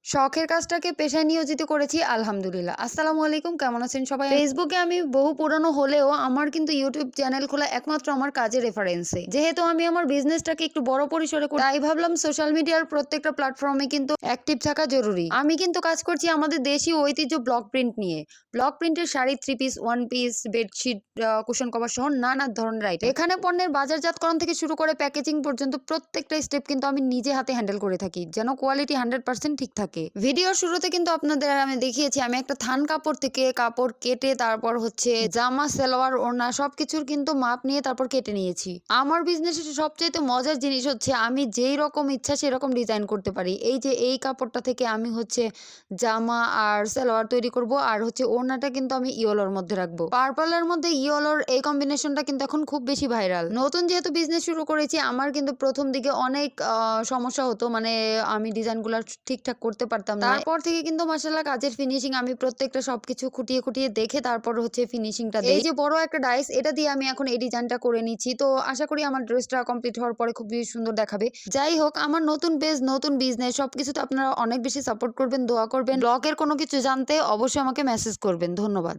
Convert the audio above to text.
শখের কাজটাকে পেশায় নিয়োজিত করেছি আলহামদুলিল্লাহ। আসসালামু আলাইকুম, কেমন আছেন সবাই? ফেসবুকে আমি বহু পুরানো হলেও আমার কিন্তু ইউটিউব চ্যানেল খোলা একমাত্র আমার কাজের রেফারেন্সে। যেহেতু আমি আমার বিজনেসটাকে একটু বড় পরিসরে করি, তাই ভাবলাম সোশ্যাল মিডিয়ার প্রত্যেকটা প্ল্যাটফর্মে কিন্তু অ্যাক্টিভ থাকা জরুরি। আমি কিন্তু কাজ করছি আমাদের দেশীয় ঐতিহ্য ব্লক প্রিন্ট নিয়ে। ব্লক প্রিন্টের sari, three piece, one piece, bedsheet, cushion cover সহ নানা ধরনের আইটেম। এখানে পণ্যের বাজারজাতকরণ থেকে শুরু করে প্যাকেজিং পর্যন্ত প্রত্যেকটা স্টেপ কিন্তু আমি নিজে হাতে হ্যান্ডেল করে থাকি, যেন কোয়ালিটি 100% ঠিক থাকে। ভিডিওর শুরুতে কিন্তু আপনাদের আমি দেখিয়েছি আমি একটা থান কাপড় থেকে কাপড় কেটে তারপর হচ্ছে জামা, সালোয়ার, ওড়না সবকিছুর কিন্তু মাপ নিয়ে তারপর কেটে নিয়েছি। আমার বিজনেসের সবচেয়ে মজার জিনিস হচ্ছে আমি যেই রকম ইচ্ছা সেরকম ডিজাইন করতে পারি। এই যে এই কাপড়টা থেকে আমি হচ্ছে জামা আর সালোয়ার তৈরি করব, আর হচ্ছে ওড়নাটা কিন্তু আমি ইয়েলোর মধ্যে রাখবো। পার্পলের মধ্যে ইয়েলোর এই কম্বিনেশনটা কিন্তু এখন খুব বেশি ভাইরাল। নতুন যেহেতু বিজনেস শুরু করেছি, আমার কিন্তু প্রথম দিকে অনেক সমস্যা হতো, মানে আমি ডিজাইনগুলো ঠিকঠাক করতে পারতাম না। তারপর থেকে কিন্তু মাশাআল্লাহ কাজের ফিনিশিং আমি প্রত্যেকটা সবকিছু খুঁটিয়ে খুঁটিয়ে দেখে তারপর হচ্ছে ফিনিশিংটা দেই। এই যে বড় একটা ডাইস, এটা দিয়ে আমি এখন এই ডিজাইনটা করে নিচ্ছি। তো আশা করি আমার ড্রেসটা কমপ্লিট হওয়ার পরে খুবই সুন্দর দেখাবে। যাই হোক, আমার নতুন পেজ, নতুন বিজনেস সবকিছুতে আপনারা অনেক বেশি সাপোর্ট করবেন, দোয়া করবেন। ব্লগের কোনো কিছু জানতে অবশ্যই আমাকে মেসেজ করবেন। ধন্যবাদ।